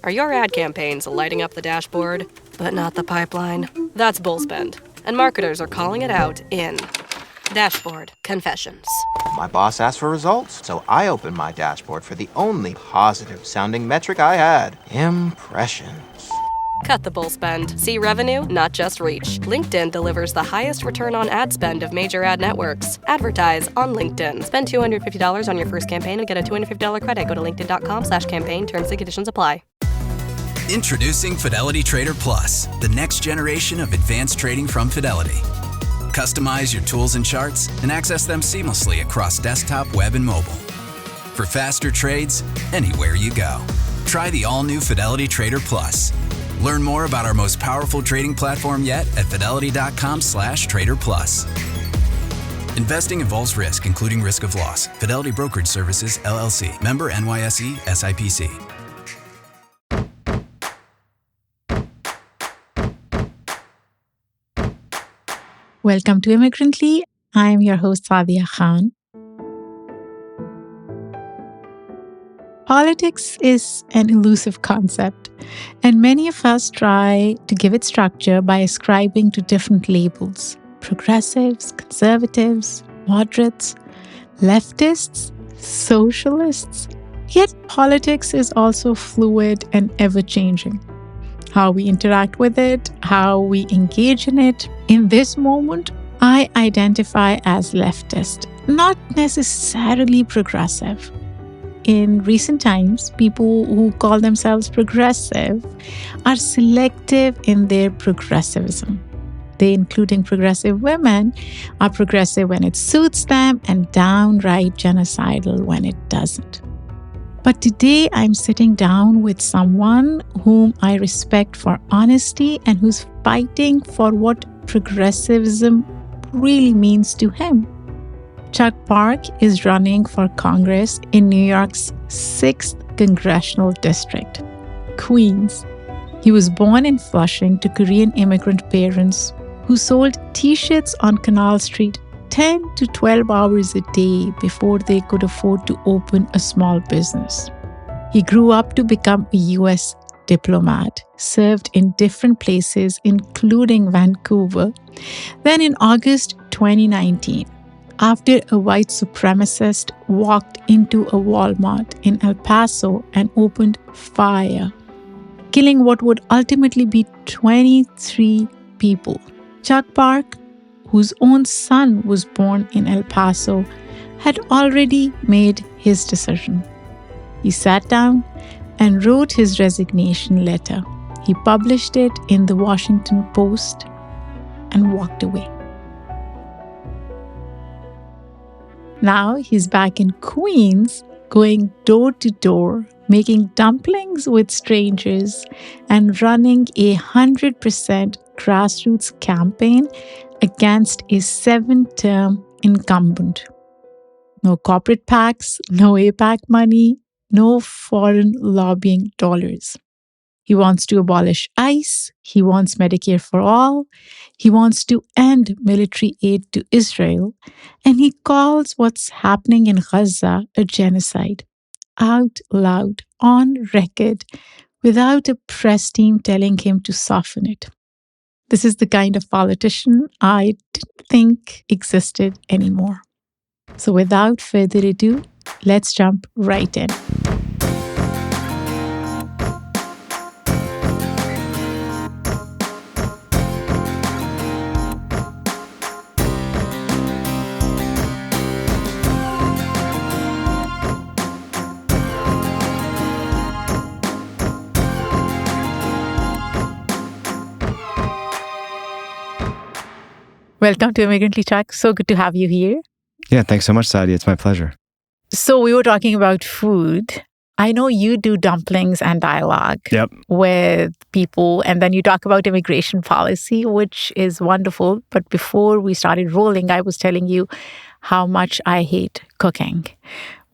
Are your ad campaigns lighting up the dashboard, but not the pipeline? That's bull spend, and marketers are calling it out in Dashboard Confessions. My boss asked for results, so I opened my dashboard for the only positive-sounding metric I had: impressions. Cut the bull spend. See revenue, not just reach. LinkedIn delivers the highest return on ad spend of major ad networks. Advertise on LinkedIn. Spend $250 on your first campaign and get a $250 credit. Go to linkedin.com/campaign. Terms and conditions apply. Introducing Fidelity Trader Plus, the next generation of advanced trading from Fidelity. Customize your tools and charts and access them seamlessly across desktop, web, and mobile. For faster trades, anywhere you go. Try the all-new Fidelity Trader Plus. Learn more about our most powerful trading platform yet at fidelity.com/trader plus. Investing involves risk, including risk of loss. Fidelity Brokerage Services, LLC. Member NYSE, SIPC. Welcome to Immigrantly. I am your host, Saadia Khan. Politics is an elusive concept, and many of us try to give it structure by ascribing to different labels: progressives, conservatives, moderates, leftists, socialists. Yet politics is also fluid and ever-changing. How we interact with it, how we engage in it. In this moment, I identify as leftist, not necessarily progressive. In recent times, people who call themselves progressive are selective in their progressivism. They, including progressive women, are progressive when it suits them and downright genocidal when it doesn't. But today, I'm sitting down with someone whom I respect for honesty and who's fighting for what progressivism really means to him. Chuck Park is running for Congress in New York's 6th Congressional District, Queens. He was born in Flushing to Korean immigrant parents who sold T-shirts on Canal Street 10 to 12 hours a day before they could afford to open a small business. He grew up to become a U.S. diplomat, served in different places, including Vancouver. Then in August 2019, after a white supremacist walked into a Walmart in El Paso and opened fire, killing what would ultimately be 23 people. Chuck Park, whose own son was born in El Paso, had already made his decision. He sat down and wrote his resignation letter. He published it in the Washington Post and walked away. Now he's back in Queens, going door to door, making dumplings with strangers and running a 100% grassroots campaign against a 7-term incumbent. No corporate PACs, no AIPAC money, no foreign lobbying dollars. He wants to abolish ICE. He wants Medicare for all. He wants to end military aid to Israel. And he calls what's happening in Gaza a genocide, out loud, on record, without a press team telling him to soften it. This is the kind of politician I didn't think existed anymore. So without further ado, let's jump right in. Welcome to Immigrantly, Chuck. So good to have you here. Yeah, thanks so much, Saadia. It's my pleasure. So we were talking about food. I know you do dumplings and dialogue with people, and then you talk about immigration policy, which is wonderful. But before we started rolling, I was telling you how much I hate cooking.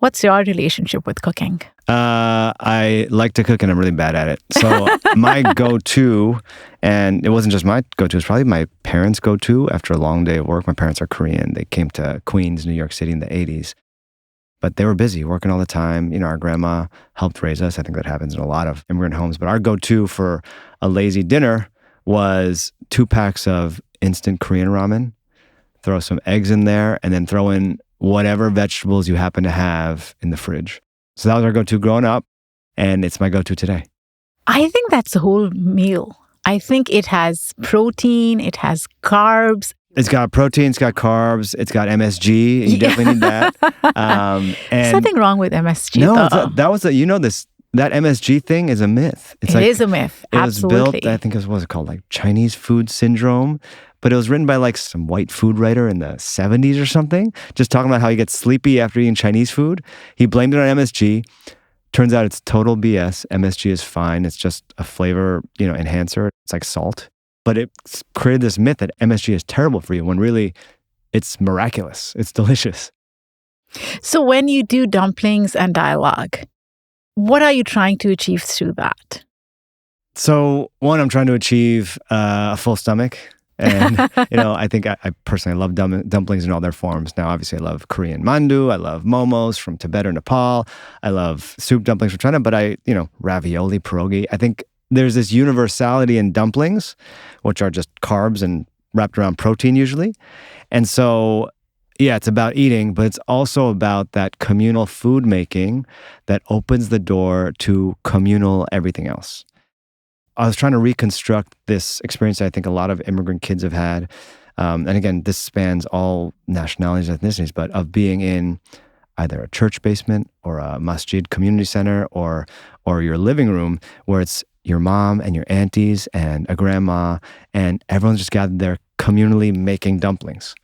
What's your relationship with cooking? I like to cook and I'm really bad at it. So my go-to, and it wasn't just my go-to, it's probably my parents' go-to after a long day of work. My parents are Korean. They came to Queens, New York City in the 80s. but they were busy working all the time. Our grandma helped raise us. I think that happens in a lot of immigrant homes. But our go-to for a lazy dinner was 2 packs of instant Korean ramen, throw some eggs in there, and then throw in whatever vegetables you happen to have in the fridge. So that was our go-to growing up, and it's my go-to today. I think that's the whole meal. I think it has protein, it has carbs. It's got protein, it's got carbs, it's got MSG. You definitely need that. And there's nothing wrong with MSG. No, that MSG thing is a myth. It is a myth. Absolutely. It was built, I think what was it called? Like Chinese food syndrome. But it was written by like some white food writer in the 70s or something, just talking about how he gets sleepy after eating Chinese food. He blamed it on MSG. Turns out it's total BS. MSG is fine. It's just a flavor, enhancer. It's like salt. But it created this myth that MSG is terrible for you when really it's miraculous. It's delicious. So when you do dumplings and dialogue, what are you trying to achieve through that? So one, I'm trying to achieve a full stomach. And, I think I personally love dumplings in all their forms. Now, obviously, I love Korean mandu. I love momos from Tibet or Nepal. I love soup dumplings from China. But ravioli, pierogi. I think there's this universality in dumplings, which are just carbs and wrapped around protein usually. And so, yeah, it's about eating, but it's also about that communal food making that opens the door to communal everything else. I was trying to reconstruct this experience that I think a lot of immigrant kids have had. And again, this spans all nationalities and ethnicities, but of being in either a church basement or a masjid community center or your living room where it's your mom and your aunties and a grandma and everyone's just gathered there communally making dumplings.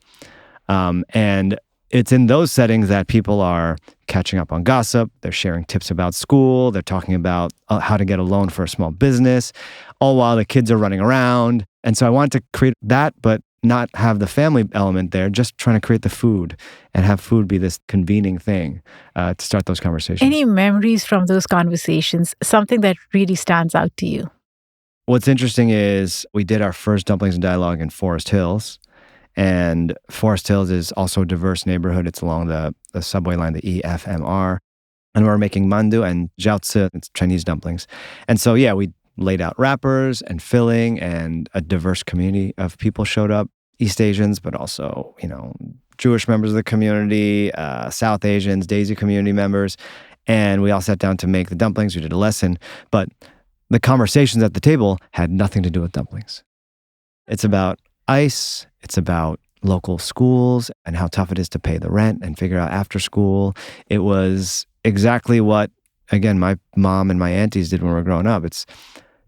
And it's in those settings that people are catching up on gossip. They're sharing tips about school. They're talking about how to get a loan for a small business, all while the kids are running around. And so I wanted to create that, but not have the family element there, just trying to create the food and have food be this convening thing to start those conversations. Any memories from those conversations, something that really stands out to you? What's interesting is we did our first Dumplings and Dialogue in Forest Hills. And Forest Hills is also a diverse neighborhood. It's along the subway line, the EFMR. And we're making mandu and jiaozi, it's Chinese dumplings. And so, yeah, we laid out wrappers and filling, and a diverse community of people showed up. East Asians, but also, Jewish members of the community, South Asians, Daisy community members. And we all sat down to make the dumplings. We did a lesson. But the conversations at the table had nothing to do with dumplings. It's about ICE. It's about local schools and how tough it is to pay the rent and figure out after school. It was exactly what, again, my mom and my aunties did when we were growing up. It's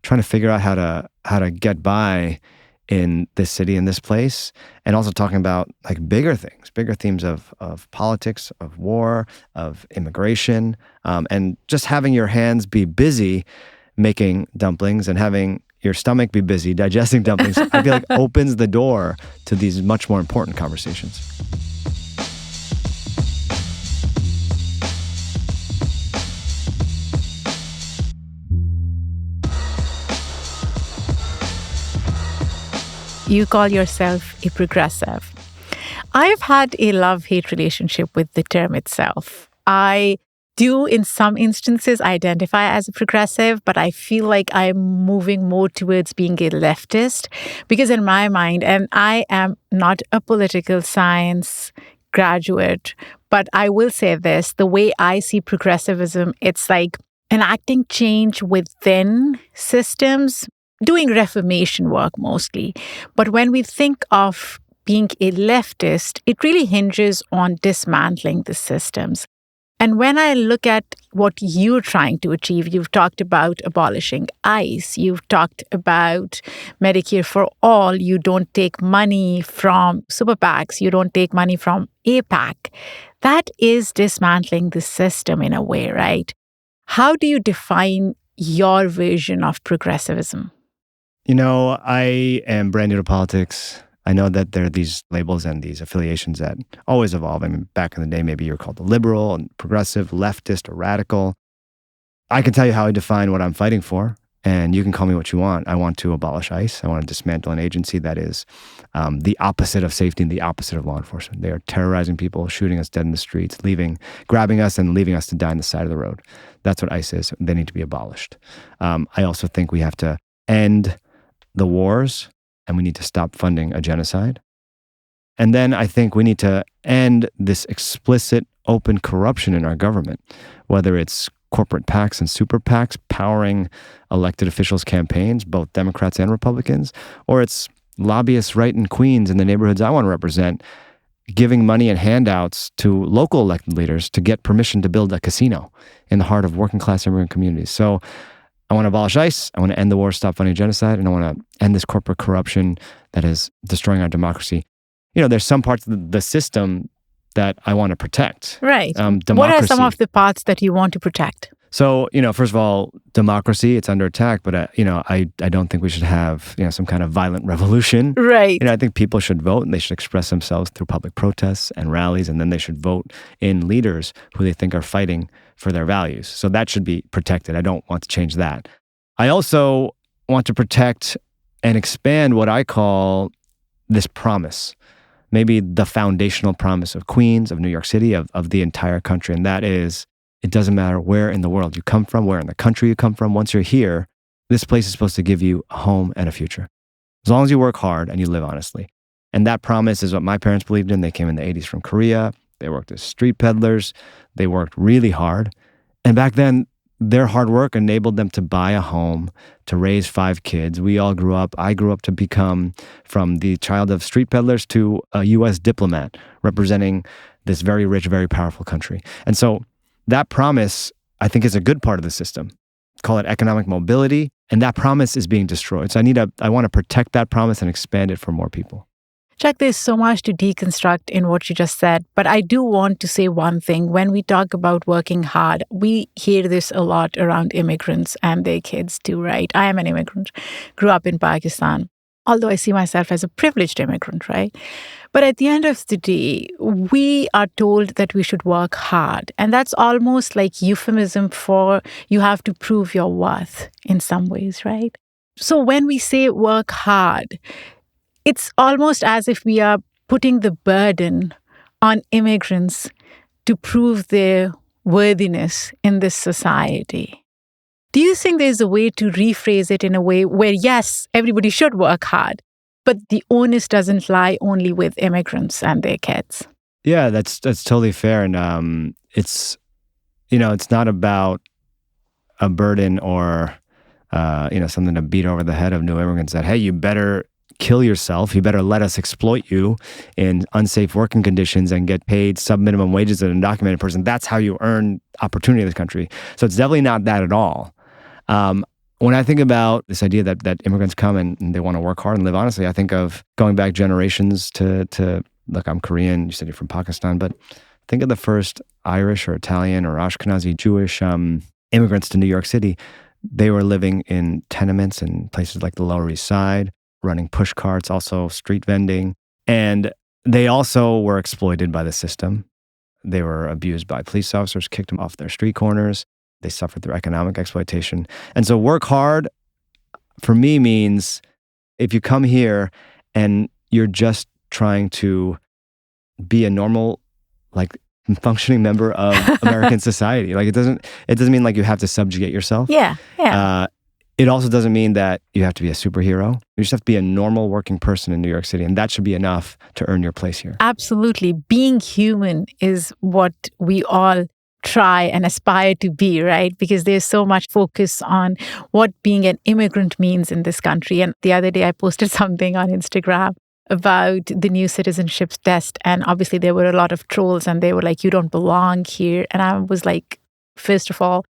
trying to figure out how to get by in this city, in this place, and also talking about like bigger things, bigger themes of politics, of war, of immigration, and just having your hands be busy making dumplings and having your stomach be busy digesting dumplings, I feel like opens the door to these much more important conversations. You call yourself a progressive. I've had a love-hate relationship with the term itself. I do, in some instances, identify as a progressive, but I feel like I'm moving more towards being a leftist because in my mind, and I am not a political science graduate, but I will say this, the way I see progressivism, it's like enacting change within systems, doing reformation work mostly. But when we think of being a leftist, it really hinges on dismantling the systems. And when I look at what you're trying to achieve, you've talked about abolishing ICE, you've talked about Medicare for all, you don't take money from super PACs, you don't take money from AIPAC. That is dismantling the system in a way, right? How do you define your version of progressivism? I am brand new to politics. I know that there are these labels and these affiliations that always evolve. I mean, back in the day, maybe you were called a liberal and progressive, leftist, or radical. I can tell you how I define what I'm fighting for. and you can call me what you want. I want to abolish ICE. I want to dismantle an agency that is the opposite of safety and the opposite of law enforcement. They are terrorizing people, shooting us dead in the streets, grabbing us and leaving us to die on the side of the road. That's what ICE is. They need to be abolished. I also think we have to end the wars, and we need to stop funding a genocide. And then I think we need to end this explicit, open corruption in our government, whether it's corporate PACs and super PACs powering elected officials' campaigns, both Democrats and Republicans, or it's lobbyists right in Queens in the neighborhoods I want to represent, giving money and handouts to local elected leaders to get permission to build a casino in the heart of working class immigrant communities. So I want to abolish ICE, I want to end the war, stop funding genocide, and I want to end this corporate corruption that is destroying our democracy. There's some parts of the system that I want to protect. Right. Democracy. What are some of the parts that you want to protect? So, first of all, democracy, it's under attack, but, I don't think we should have, some kind of violent revolution. Right. I think people should vote and they should express themselves through public protests and rallies, and then they should vote in leaders who they think are fighting for their values. So that should be protected. I don't want to change that. I also want to protect and expand what I call this promise, maybe the foundational promise of Queens, of New York City, of the entire country, and that is, it doesn't matter where in the world you come from, where in the country you come from. Once you're here, this place is supposed to give you a home and a future, as long as you work hard and you live honestly. And that promise is what my parents believed in. They came in the 80s from Korea. They worked as street peddlers. They worked really hard. And back then, their hard work enabled them to buy a home, to raise 5 kids. We all grew up. I grew up to become from the child of street peddlers to a U.S. diplomat representing this very rich, very powerful country. And so that promise, I think, is a good part of the system. Call it economic mobility. And that promise is being destroyed. So I want to protect that promise and expand it for more people. Chuck, there's so much to deconstruct in what you just said, but I do want to say one thing. When we talk about working hard, we hear this a lot around immigrants and their kids too, right? I am an immigrant, grew up in Pakistan, although I see myself as a privileged immigrant, right? But at the end of the day, we are told that we should work hard. And that's almost like euphemism for you have to prove your worth in some ways, right? So when we say work hard, it's almost as if we are putting the burden on immigrants to prove their worthiness in this society. Do you think there's a way to rephrase it in a way where, yes, everybody should work hard, but the onus doesn't lie only with immigrants and their kids? Yeah, that's totally fair. And it's not about a burden or, something to beat over the head of new immigrants that, hey, you better kill yourself. You better let us exploit you in unsafe working conditions and get paid sub-minimum wages as an undocumented person. That's how you earn opportunity in this country. So it's definitely not that at all. When I think about this idea that immigrants come and they want to work hard and live honestly, I think of going back generations to look, I'm Korean, you said you're from Pakistan, but think of the first Irish or Italian or Ashkenazi Jewish immigrants to New York City. They were living in tenements in places like the Lower East Side, running push carts, also street vending. And they also were exploited by the system. They were abused by police officers, kicked them off their street corners. They suffered through economic exploitation. And so work hard, for me, means if you come here and you're just trying to be a normal, functioning member of American society. It doesn't mean you have to subjugate yourself. Yeah. It also doesn't mean that you have to be a superhero. You just have to be a normal working person in New York City, and that should be enough to earn your place here. Absolutely. Being human is what we all try and aspire to be, right? Because there's so much focus on what being an immigrant means in this country. And the other day I posted something on Instagram about the new citizenship test. And obviously there were a lot of trolls and they were like, you don't belong here. And I was like, first of all,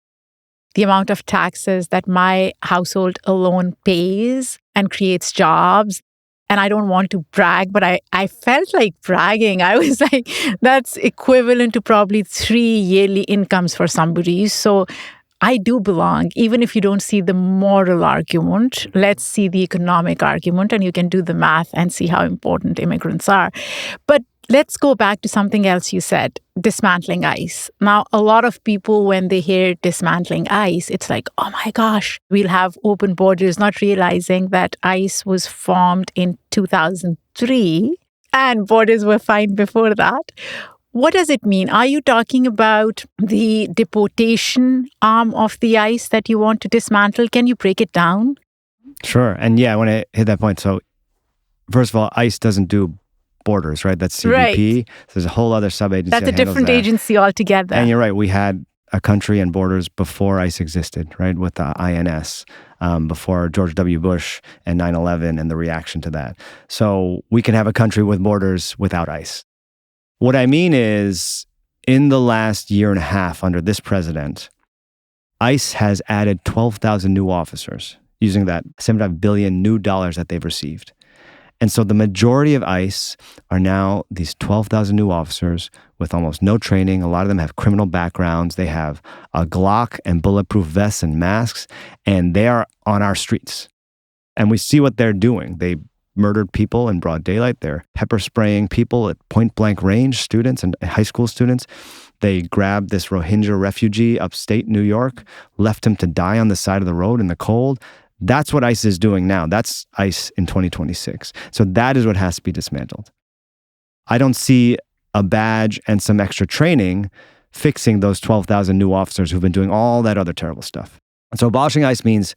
the amount of taxes that my household alone pays and creates jobs. And I don't want to brag, but I felt like bragging. I was like, that's equivalent to probably 3 yearly incomes for somebody. So I do belong, even if you don't see the moral argument. Let's see the economic argument, and you can do the math and see how important immigrants are. But Let's go back to something else you said, dismantling ICE. Now, a lot of people, when they hear dismantling ICE, it's like, oh my gosh, we'll have open borders, not realizing that ICE was formed in 2003 and borders were fine before that. What does it mean? Are you talking about the deportation arm of the ICE that you want to dismantle? Can you break it down? Sure. And yeah, I want to hit that point. So first of all, ICE doesn't do borders, right? That's CBP. Right. So there's a whole other sub-agency That's a different agency altogether. And you're right. We had a country and borders before ICE existed, right? With the INS, before George W. Bush and 9/11 and the reaction to that. So we can have a country with borders without ICE. What I mean is, in the last year and a half under this president, ICE has added 12,000 new officers using that $75 billion new dollars that they've received. And so the majority of ICE are now these 12,000 new officers with almost no training. A lot of them have criminal backgrounds. They have a Glock and bulletproof vests and masks, and they are on our streets. And we see what they're doing. They murdered people in broad daylight. They're pepper spraying people at point blank range, students and high school students. They grabbed this Rohingya refugee upstate New York, left him to die on the side of the road in the cold. That's what ICE is doing now. That's ICE in 2026. So that is what has to be dismantled. I don't see a badge and some extra training fixing those 12,000 new officers who've been doing all that other terrible stuff. So abolishing ICE means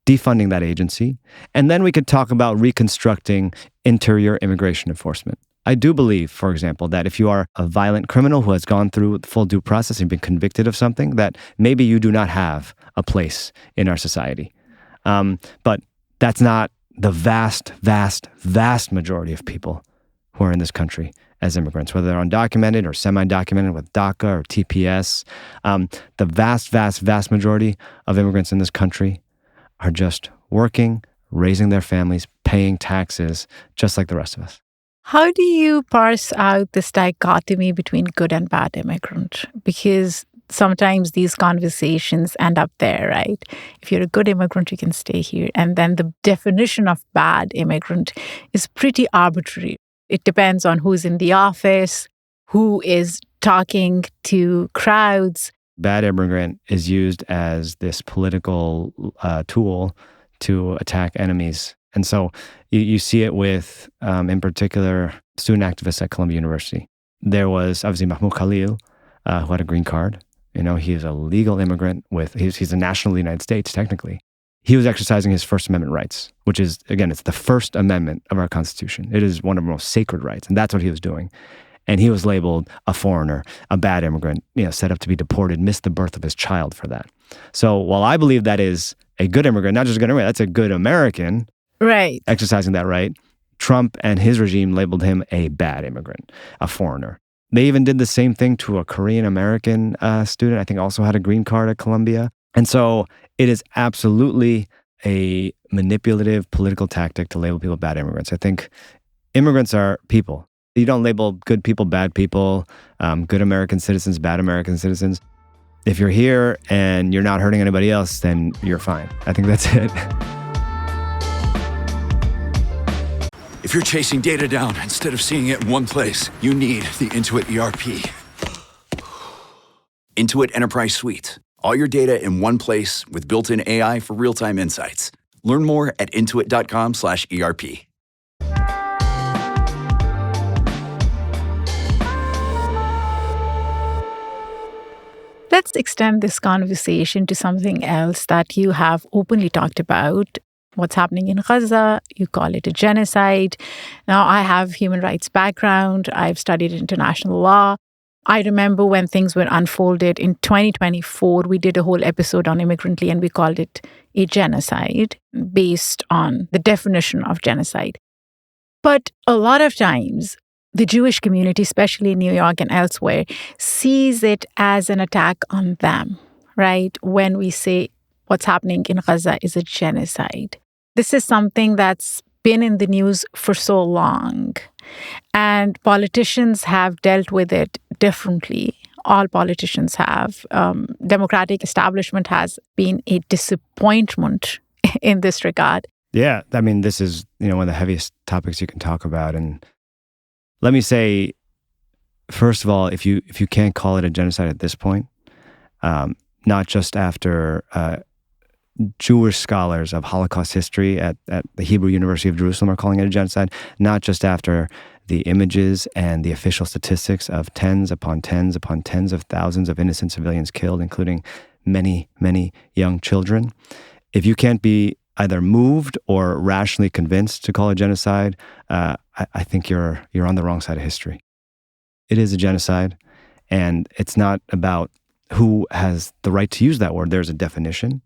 defunding that agency. And then we could talk about reconstructing interior immigration enforcement. I do believe, for example, that if you are a violent criminal who has gone through the full due process and been convicted of something, that maybe you do not have a place in our society. But that's not the vast, vast, vast majority of people who are in this country as immigrants, whether they're undocumented or semi-documented with DACA or TPS. The vast, vast, vast majority of immigrants in this country are just working, raising their families, paying taxes, just like the rest of us. How do you parse out this dichotomy between good and bad immigrant? Because sometimes these conversations end up there, right? If you're a good immigrant, you can stay here. And then the definition of bad immigrant is pretty arbitrary. It depends on who's in the office, who is talking to crowds. Bad immigrant is used as this political tool to attack enemies. And so you see it with, in particular, student activists at Columbia University. There was obviously Mahmoud Khalil, who had a green card. You know, he is a legal immigrant he's a national of the United States, technically. He was exercising his First Amendment rights, which is, again, it's the First Amendment of our Constitution. It is one of our most sacred rights, and that's what he was doing. And he was labeled a foreigner, a bad immigrant, set up to be deported, missed the birth of his child for that. So while I believe that is a good immigrant, not just a good immigrant, that's a good American, right, exercising that right, Trump and his regime labeled him a bad immigrant, a foreigner. They even did the same thing to a Korean-American student, I think also had a green card at Columbia. And so it is absolutely a manipulative political tactic to label people bad immigrants. I think immigrants are people. You don't label good people bad people, good American citizens bad American citizens. If you're here and you're not hurting anybody else, then you're fine. I think that's it. If you're chasing data down instead of seeing it in one place, you need the Intuit ERP. Intuit Enterprise Suite. All your data in one place with built-in AI for real-time insights. Learn more at intuit.com/ERP. Let's extend this conversation to something else that you have openly talked about. What's happening in Gaza, you call it a genocide. Now, I have human rights background. I've studied international law. I remember when things were unfolded in 2024, we did a whole episode on immigrantly and we called it a genocide based on the definition of genocide. But a lot of times, the Jewish community, especially in New York and elsewhere, sees it as an attack on them, right? When we say what's happening in Gaza is a genocide. This is something that's been in the news for so long, and politicians have dealt with it differently. All politicians have. Democratic establishment has been a disappointment in this regard. Yeah, I mean, this is one of the heaviest topics you can talk about. And let me say, first of all, if you can't call it a genocide at this point, not just after Jewish scholars of Holocaust history at the Hebrew University of Jerusalem are calling it a genocide, not just after the images and the official statistics of tens upon tens upon tens of thousands of innocent civilians killed, including many, many young children. If you can't be either moved or rationally convinced to call it genocide, I think you're on the wrong side of history. It is a genocide, and it's not about who has the right to use that word. There's a definition,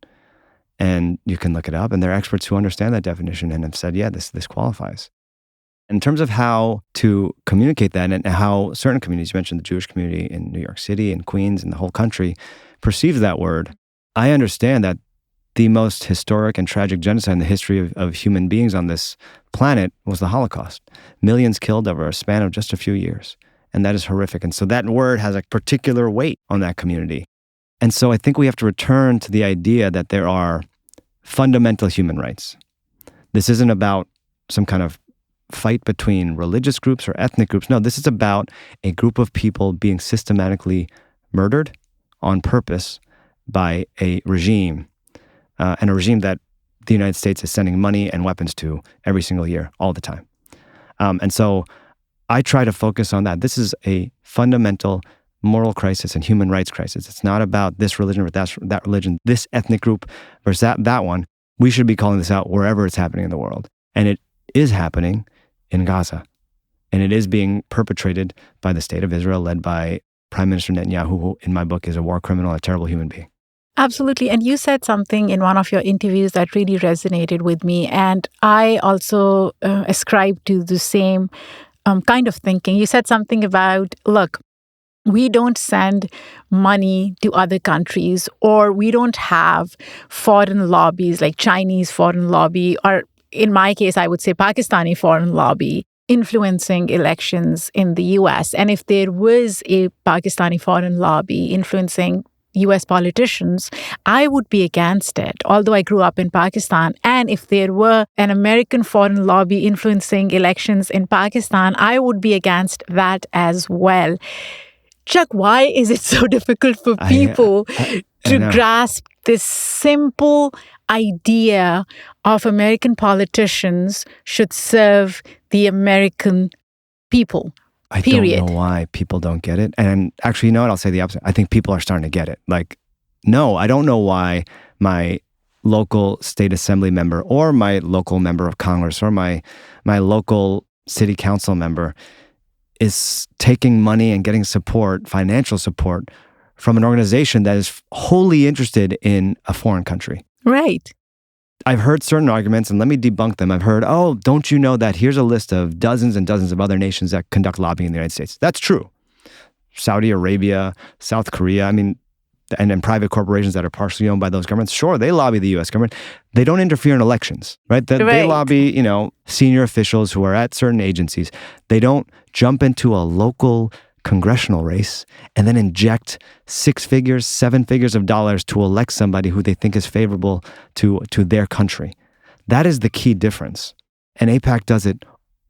and you can look it up, and there are experts who understand that definition and have said, yeah, this qualifies. In terms of how to communicate that and how certain communities, you mentioned the Jewish community in New York City and Queens and the whole country, perceives that word, I understand that the most historic and tragic genocide in the history of human beings on this planet was the Holocaust. Millions killed over a span of just a few years. And that is horrific. And so that word has a particular weight on that community. And so I think we have to return to the idea that there are fundamental human rights. This isn't about some kind of fight between religious groups or ethnic groups. No, this is about a group of people being systematically murdered on purpose by a regime, and a regime that the United States is sending money and weapons to every single year, all the time. And so I try to focus on that. This is a fundamental moral crisis and human rights crisis. It's not about this religion or that religion, this ethnic group versus that one. We should be calling this out wherever it's happening in the world. And it is happening in Gaza. And it is being perpetrated by the state of Israel, led by Prime Minister Netanyahu, who in my book is a war criminal, a terrible human being. Absolutely. And you said something in one of your interviews that really resonated with me. And I also ascribe to the same kind of thinking. You said something about, look, we don't send money to other countries, or we don't have foreign lobbies like Chinese foreign lobby, or in my case, I would say Pakistani foreign lobby influencing elections in the US. And if there was a Pakistani foreign lobby influencing US politicians, I would be against it, although I grew up in Pakistan. And if there were an American foreign lobby influencing elections in Pakistan, I would be against that as well. Chuck, why is it so difficult for people to grasp this simple idea of American politicians should serve the American people? Period. I don't know why people don't get it. And actually, you know what? I'll say the opposite. I think people are starting to get it. Like, no, I don't know why my local state assembly member or my local member of Congress or my local city council member is taking money and getting support, financial support, from an organization that is wholly interested in a foreign country. Right. I've heard certain arguments, and let me debunk them. I've heard, oh, don't you know that here's a list of dozens and dozens of other nations that conduct lobbying in the United States. That's true. Saudi Arabia, South Korea, and private corporations that are partially owned by those governments, sure, they lobby the U.S. government. They don't interfere in elections, right? They lobby, senior officials who are at certain agencies. They don't jump into a local congressional race and then inject 6 figures, 7 figures of dollars to elect somebody who they think is favorable to their country. That is the key difference. And AIPAC does it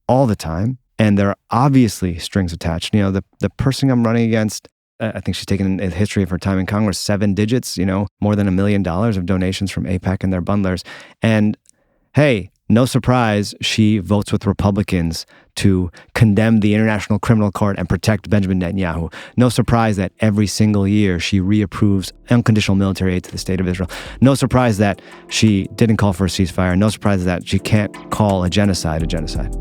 all the time. And there are obviously strings attached. The person I'm running against, I think she's taken a history of her time in Congress, 7 digits, more than $1 million of donations from AIPAC and their bundlers. And hey, no surprise, she votes with Republicans to condemn the International Criminal Court and protect Benjamin Netanyahu. No surprise that every single year she reapproves unconditional military aid to the state of Israel. No surprise that she didn't call for a ceasefire. No surprise that she can't call a genocide a genocide.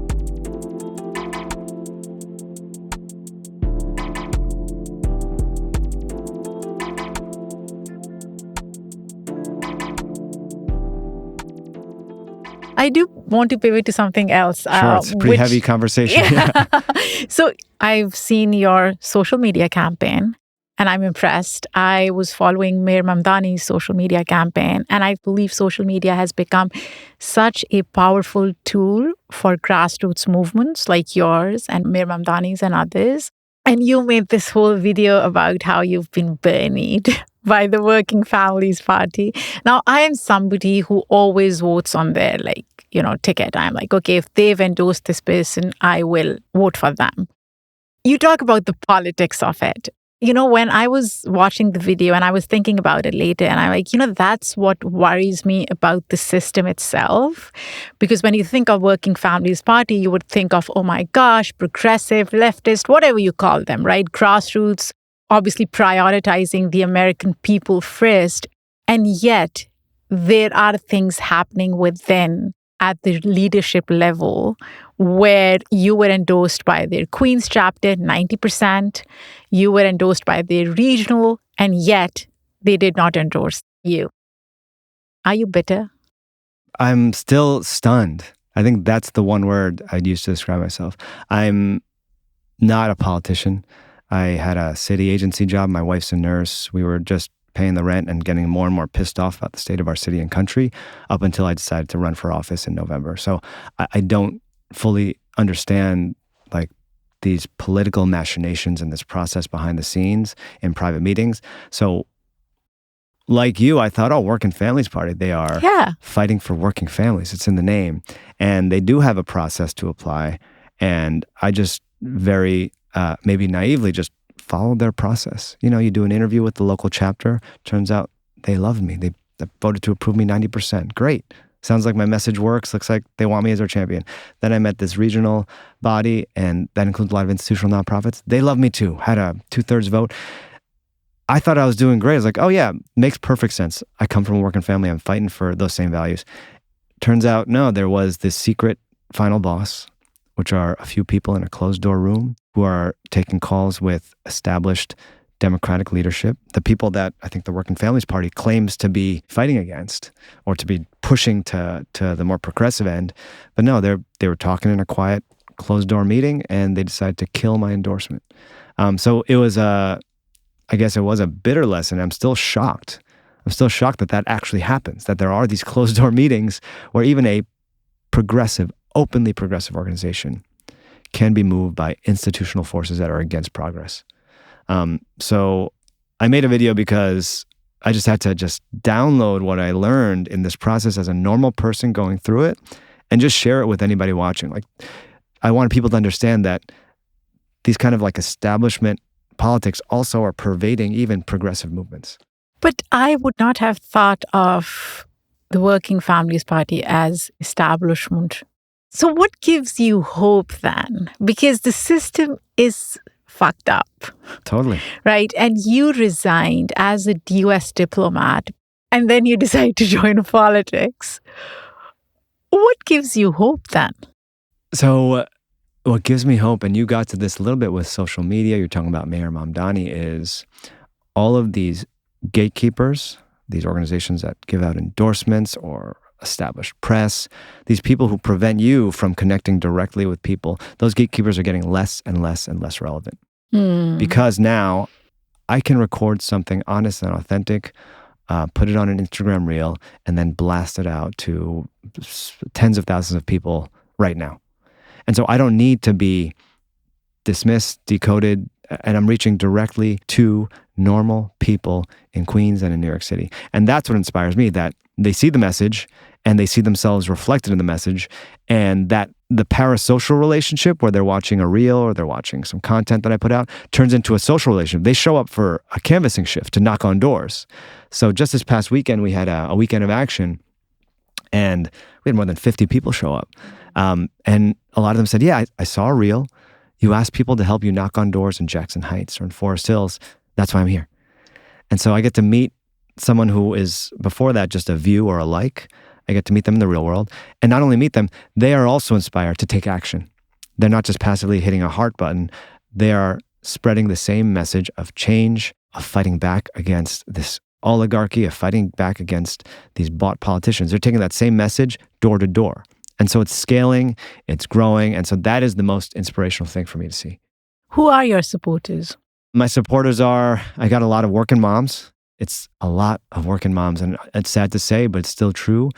I do want to pivot to something else. Sure, it's a pretty heavy conversation. Yeah. So I've seen your social media campaign, and I'm impressed. I was following Mir Mamdani's social media campaign, and I believe social media has become such a powerful tool for grassroots movements like yours and Mir Mamdani's and others. And you made this whole video about how you've been bullied by the Working Families Party. Now, I am somebody who always votes on their ticket. I'm like, okay, if they've endorsed this person, I will vote for them. You talk about the politics of it. When I was watching the video and I was thinking about it later, and I'm like, that's what worries me about the system itself. Because when you think of Working Families Party, you would think of, oh my gosh, progressive, leftist, whatever you call them, right? Grassroots, obviously prioritizing the American people first. And yet there are things happening within at the leadership level where you were endorsed by their Queens chapter, 90%. You were endorsed by their regional, and yet they did not endorse you. Are you bitter? I'm still stunned. I think that's the one word I'd use to describe myself. I'm not a politician. I had a city agency job. My wife's a nurse. We were just paying the rent and getting more and more pissed off about the state of our city and country up until I decided to run for office in November. So I don't fully understand these political machinations and this process behind the scenes in private meetings. So like you, I thought, Working Families Party, they are fighting for working families. It's in the name. And they do have a process to apply. And I just very, maybe naively, just followed their process. You do an interview with the local chapter. Turns out they loved me. They voted to approve me 90%. Great. Sounds like my message works. Looks like they want me as their champion. Then I met this regional body, and that includes a lot of institutional nonprofits. They love me too. Had a 2/3 vote. I thought I was doing great. I was like, oh yeah, makes perfect sense. I come from a working family. I'm fighting for those same values. Turns out, no, there was this secret final boss, which are a few people in a closed door room who are taking calls with established Democratic leadership, the people that I think the Working Families Party claims to be fighting against or to be pushing to the more progressive end. But no, they were talking in a quiet, closed door meeting, and they decided to kill my endorsement. So it was I guess it was a bitter lesson. I'm still shocked. I'm still shocked that actually happens, that there are these closed door meetings where even a progressive, openly progressive organization can be moved by institutional forces that are against progress. So I made a video because I just had to download what I learned in this process as a normal person going through it and just share it with anybody watching. I wanted people to understand that these kind of establishment politics also are pervading even progressive movements. But I would not have thought of the Working Families Party as establishment. So what gives you hope then? Because the system is fucked up. Totally. Right? And you resigned as a US diplomat, and then you decide to join politics. What gives you hope then? So what gives me hope, and you got to this a little bit with social media, you're talking about Mayor Mamdani, is all of these gatekeepers, these organizations that give out endorsements or established press, these people who prevent you from connecting directly with people, those gatekeepers are getting less and less and less relevant. Because now I can record something honest and authentic, put it on an Instagram reel, and then blast it out to tens of thousands of people right now. And so I don't need to be dismissed, decoded, and I'm reaching directly to normal people in Queens and in New York City. And that's what inspires me, that they see the message and they see themselves reflected in the message, and that the parasocial relationship where they're watching a reel or they're watching some content that I put out turns into a social relationship. They show up for a canvassing shift to knock on doors. So just this past weekend, we had a weekend of action, and we had more than 50 people show up. And a lot of them said, yeah, I saw a reel. You asked people to help you knock on doors in Jackson Heights or in Forest Hills. That's why I'm here. And so I get to meet someone who is, before that, just a view or a like. I get to meet them in the real world. And not only meet them, they are also inspired to take action. They're not just passively hitting a heart button. They are spreading the same message of change, of fighting back against this oligarchy, of fighting back against these bought politicians. They're taking that same message door to door. And so it's scaling, it's growing. And so that is the most inspirational thing for me to see. Who are your supporters? My supporters are, I got a lot of working moms. It's a lot of working moms. And it's sad to say, but it's still true.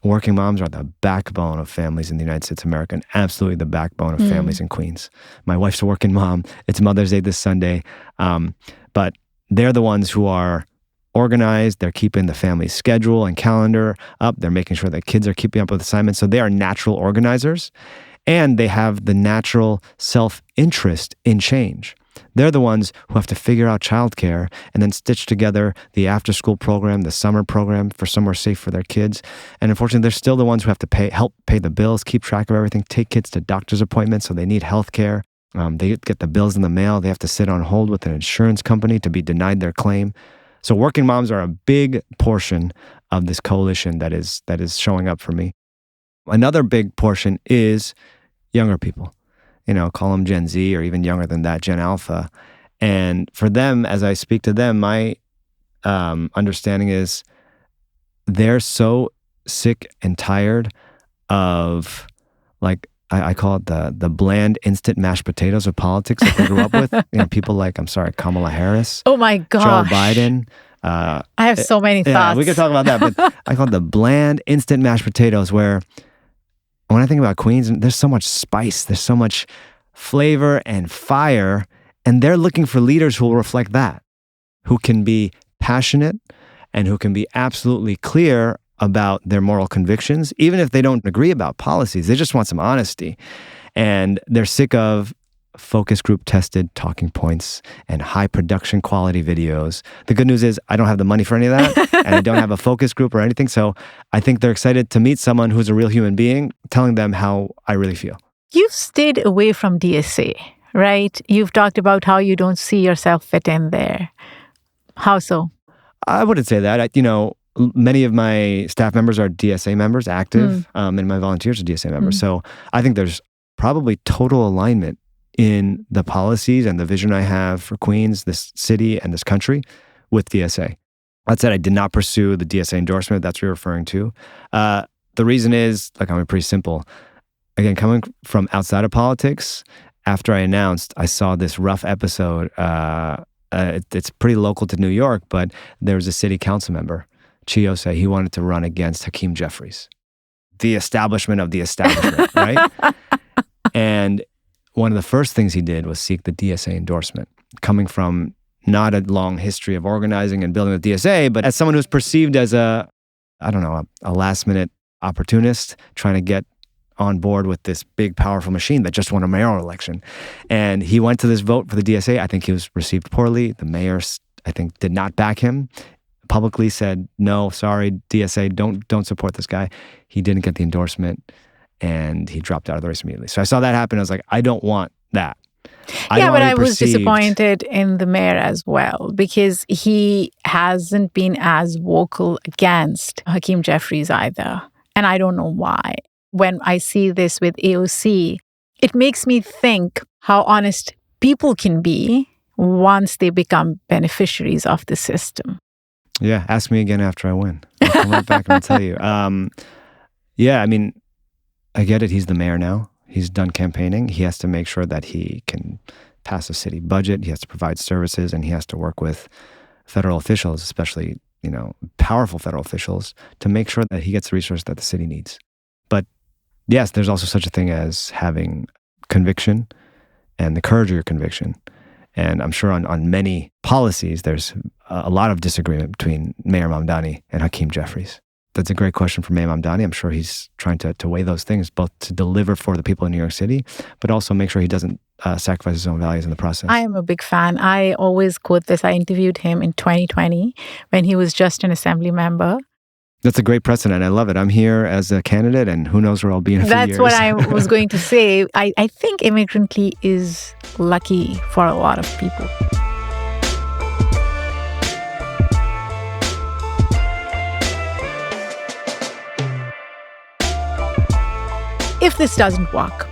Working moms are the backbone of families in the United States of America, and absolutely the backbone of families in Queens. My wife's a working mom. It's Mother's Day this Sunday. But they're the ones who are organized. They're keeping the family's schedule and calendar up. They're making sure that kids are keeping up with assignments. So they are natural organizers. And they have the natural self-interest in change. They're the ones who have to figure out childcare and then stitch together the after-school program, the summer program for somewhere safe for their kids. And unfortunately, they're still the ones who have to help pay the bills, keep track of everything, take kids to doctor's appointments, so they need health care. They get the bills in the mail. They have to sit on hold with an insurance company to be denied their claim. So working moms are a big portion of this coalition that is showing up for me. Another big portion is younger people. Call them Gen Z or even younger than that, Gen Alpha. And for them, as I speak to them, my understanding is they're so sick and tired of, like, I call it the bland instant mashed potatoes of politics that they grew up with. People like, Kamala Harris. Oh my gosh. Joe Biden. I have so many thoughts. Yeah, we could talk about that, but I call it the bland instant mashed potatoes, where when I think about Queens, there's so much spice, there's so much flavor and fire, and they're looking for leaders who will reflect that, who can be passionate and who can be absolutely clear about their moral convictions, even if they don't agree about policies. They just want some honesty. And they're sick of focus group tested talking points and high production quality videos. The good news is I don't have the money for any of that, and I don't have a focus group or anything. So I think they're excited to meet someone who's a real human being, telling them how I really feel. You've stayed away from DSA, right? You've talked about how you don't see yourself fit in there. How so? I wouldn't say that. Many of my staff members are DSA members, active, and my volunteers are DSA members. So I think there's probably total alignment in the policies and the vision I have for Queens, this city, and this country with DSA. That said, I did not pursue the DSA endorsement that's what you're referring to. The reason is, pretty simple. Again, coming from outside of politics, after I announced, I saw this rough episode. It's pretty local to New York, but there was a city council member, Chiose. He wanted to run against Hakeem Jeffries, the establishment of the establishment, right? And one of the first things he did was seek the DSA endorsement, coming from not a long history of organizing and building with DSA, but as someone who's perceived as a last-minute opportunist trying to get on board with this big, powerful machine that just won a mayoral election. And he went to this vote for the DSA. I think he was received poorly. The mayor, I think, did not back him, publicly said, no, sorry, DSA, don't support this guy. He didn't get the endorsement, and he dropped out of the race immediately. So I saw that happen. I was like, I don't want that. I was disappointed in the mayor as well, because he hasn't been as vocal against Hakeem Jeffries either. And I don't know why. When I see this with AOC, it makes me think how honest people can be once they become beneficiaries of the system. Yeah, ask me again after I win. I'll come right back and I'll tell you. I get it. He's the mayor now. He's done campaigning. He has to make sure that he can pass a city budget. He has to provide services, and he has to work with federal officials, especially, powerful federal officials, to make sure that he gets the resources that the city needs. But yes, there's also such a thing as having conviction and the courage of your conviction. And I'm sure on many policies, there's a lot of disagreement between Mayor Mamdani and Hakeem Jeffries. That's a great question for Mayor Mamdani. I'm sure he's trying to weigh those things, both to deliver for the people in New York City, but also make sure he doesn't sacrifice his own values in the process. I am a big fan. I always quote this. I interviewed him in 2020 when he was just an assembly member. That's a great precedent. I love it. I'm here as a candidate, and who knows where I'll be in a few years. That's what I was going to say. I think Immigrantly is lucky for a lot of people. If this doesn't work,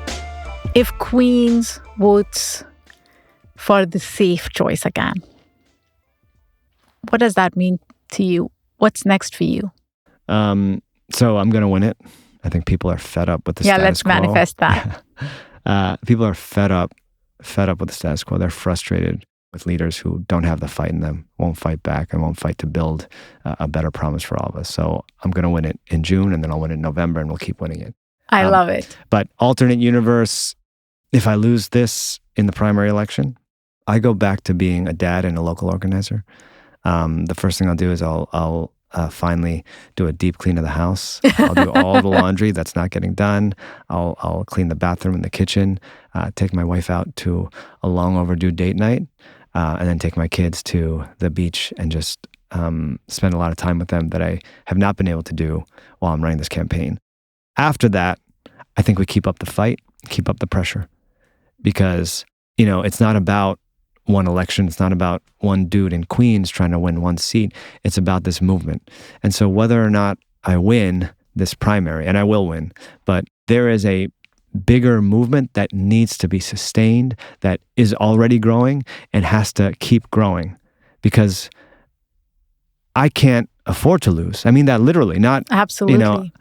if Queens votes for the safe choice again, what does that mean to you? What's next for you? So I'm going to win it. I think people are fed up with the status quo. Yeah, let's manifest that. People are fed up with the status quo. They're frustrated with leaders who don't have the fight in them, won't fight back, and won't fight to build a better promise for all of us. So I'm going to win it in June, and then I'll win it in November, and we'll keep winning it. I love it. But alternate universe, if I lose this in the primary election, I go back to being a dad and a local organizer. The first thing I'll do is I'll finally do a deep clean of the house. I'll do all the laundry that's not getting done. I'll clean the bathroom and the kitchen, take my wife out to a long overdue date night, and then take my kids to the beach and just spend a lot of time with them that I have not been able to do while I'm running this campaign. After that, I think we keep up the fight, keep up the pressure, because, it's not about one election. It's not about one dude in Queens trying to win one seat. It's about this movement. And so whether or not I win this primary, and I will win, but there is a bigger movement that needs to be sustained, that is already growing and has to keep growing, because I can't afford to lose. I mean that literally, not, Absolutely.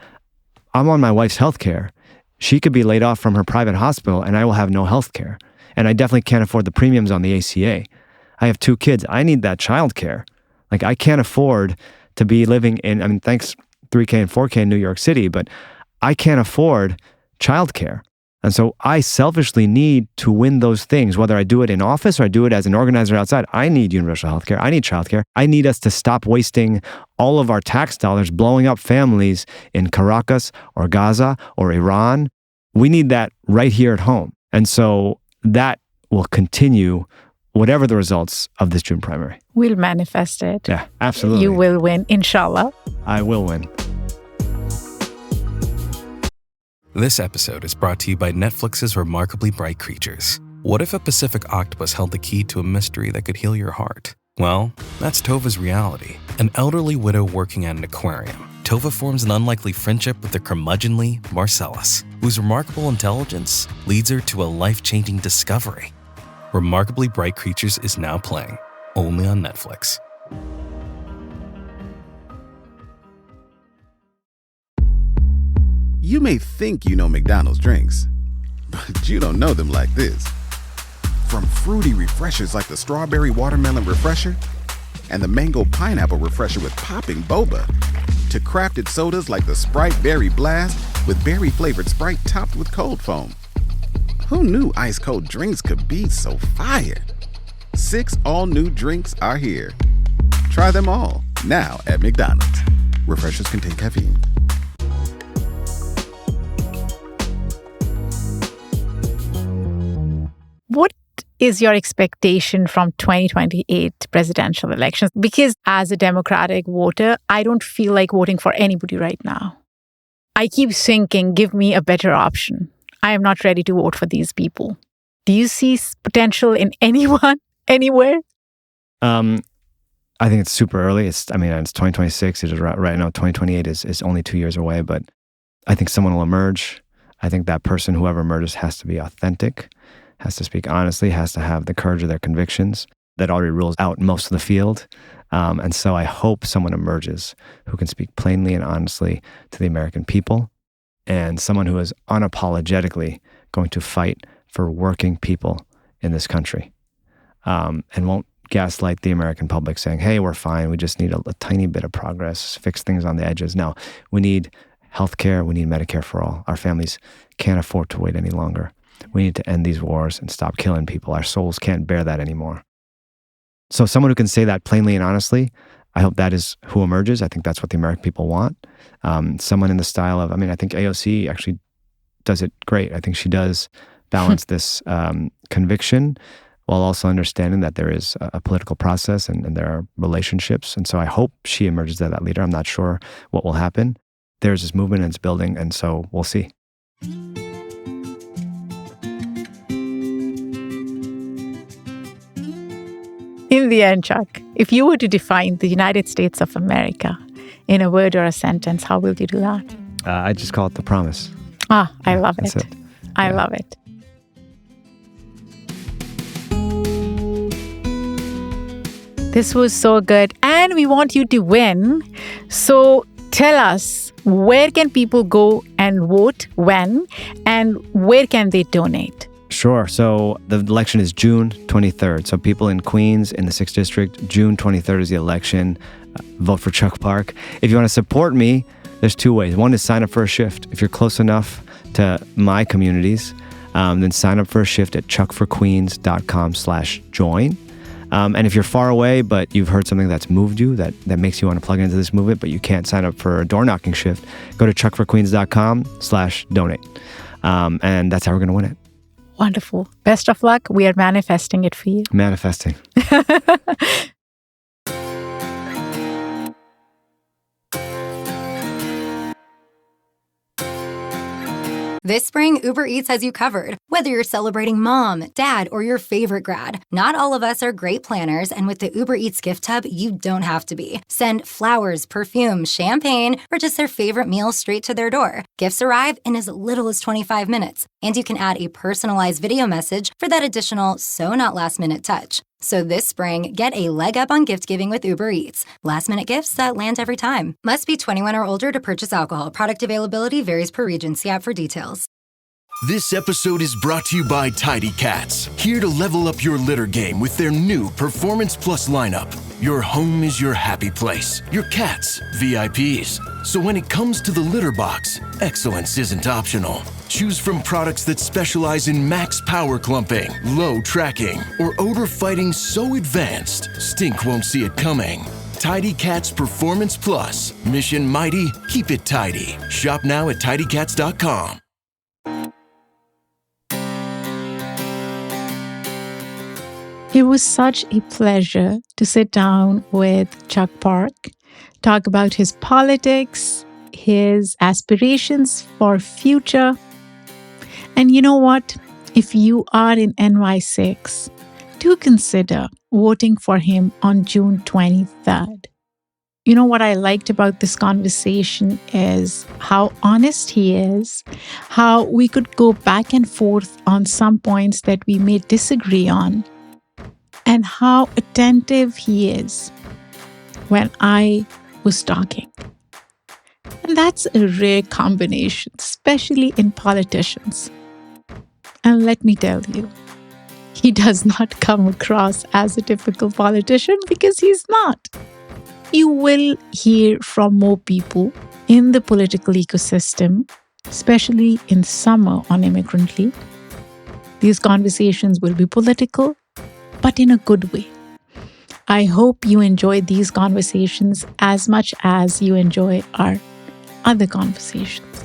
I'm on my wife's health care. She could be laid off from her private hospital and I will have no health care. And I definitely can't afford the premiums on the ACA. I have 2 kids. I need that childcare. Like, I can't afford to be living in, thanks 3K and 4K in New York City, but I can't afford childcare. And so I selfishly need to win those things, whether I do it in office or I do it as an organizer outside. I need universal healthcare. I need childcare. I need us to stop wasting all of our tax dollars blowing up families in Caracas or Gaza or Iran. We need that right here at home. And so that will continue whatever the results of this June primary. We'll manifest it. Yeah, absolutely. You will win, inshallah. I will win. This episode is brought to you by Netflix's Remarkably Bright Creatures. What if a Pacific octopus held the key to a mystery that could heal your heart? Well, that's Tova's reality. An elderly widow working at an aquarium. Tova forms an unlikely friendship with the curmudgeonly Marcellus, whose remarkable intelligence leads her to a life-changing discovery. Remarkably Bright Creatures is now playing, only on Netflix. You may think you know McDonald's drinks, but you don't know them like this. From fruity refreshers like the Strawberry Watermelon Refresher and the Mango Pineapple Refresher with popping boba, to crafted sodas like the Sprite Berry Blast with berry-flavored Sprite topped with cold foam. Who knew ice-cold drinks could be so fire? 6 all-new drinks are here. Try them all, now at McDonald's. Refreshers contain caffeine. What is your expectation from 2028 presidential elections? Because as a Democratic voter, I don't feel like voting for anybody right now. I keep thinking, give me a better option. I am not ready to vote for these people. Do you see potential in anyone, anywhere? I think it's super early. It's 2026. It is right now. 2028 is only 2 years away, but I think someone will emerge. I think that person, whoever emerges, has to be authentic, has to speak honestly, has to have the courage of their convictions. That already rules out most of the field. And so I hope someone emerges who can speak plainly and honestly to the American people, and someone who is unapologetically going to fight for working people in this country, and won't gaslight the American public saying, hey, we're fine. We just need a tiny bit of progress, fix things on the edges. No, we need healthcare. We need Medicare for all. Our families can't afford to wait any longer. We need to end these wars and stop killing people. Our souls can't bear that anymore. So someone who can say that plainly and honestly, I hope that is who emerges. I think that's what the American people want. Someone in the style of, I think AOC actually does it great. I think she does balance this conviction while also understanding that there is a political process and there are relationships. And so I hope she emerges as that leader. I'm not sure what will happen. There's this movement and it's building, and so we'll see. In the end, Chuck, if you were to define the United States of America in a word or a sentence, how will you do that? I just call it the promise. I love it. That's it. I love it. This was so good. And we want you to win. So tell us, where can people go and vote, when, and where can they donate? Sure. So the election is June 23rd. So people in Queens, in the 6th District, June 23rd is the election. Vote for Chuck Park. If you want to support me, there's 2 ways. One is sign up for a shift. If you're close enough to my communities, then sign up for a shift at chuckforqueens.com/join. And if you're far away, but you've heard something that's moved you, that makes you want to plug into this movement, but you can't sign up for a door knocking shift, go to chuckforqueens.com/donate. And that's how we're going to win it. Wonderful. Best of luck. We are manifesting it for you. Manifesting. This spring, Uber Eats has you covered. Whether you're celebrating mom, dad, or your favorite grad, not all of us are great planners, and with the Uber Eats gift hub, you don't have to be. Send flowers, perfume, champagne, or just their favorite meal straight to their door. Gifts arrive in as little as 25 minutes, and you can add a personalized video message for that additional so-not-last-minute touch. So this spring, get a leg up on gift giving with Uber Eats. Last-minute gifts that land every time. Must be 21 or older to purchase alcohol. Product availability varies per region. See app for details. This episode is brought to you by Tidy Cats, here to level up your litter game with their new Performance Plus lineup. Your home is your happy place. Your cats, VIPs. So when it comes to the litter box, excellence isn't optional. Choose from products that specialize in max power clumping, low tracking, or odor fighting so advanced, stink won't see it coming. Tidy Cats Performance Plus. Mission mighty, keep it tidy. Shop now at tidycats.com. It was such a pleasure to sit down with Chuck Park, talk about his politics, his aspirations for future. And you know what? If you are in NY6, do consider voting for him on June 23rd. You know what I liked about this conversation is how honest he is, how we could go back and forth on some points that we may disagree on, and how attentive he is when I was talking. And that's a rare combination, especially in politicians. And let me tell you, he does not come across as a typical politician because he's not. You will hear from more people in the political ecosystem, especially in summer on Immigrantly. These conversations will be political, but in a good way. I hope you enjoy these conversations as much as you enjoy our other conversations.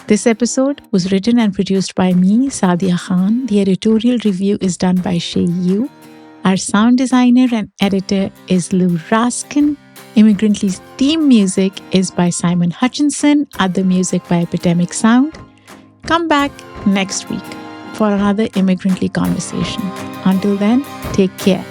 This episode was written and produced by me, Saadia Khan. The editorial review is done by Shay Yu. Our sound designer and editor is Lou Raskin. Immigrantly's theme music is by Simon Hutchinson. Other music by Epidemic Sound. Come back next week for another Immigrantly conversation. Until then, take care.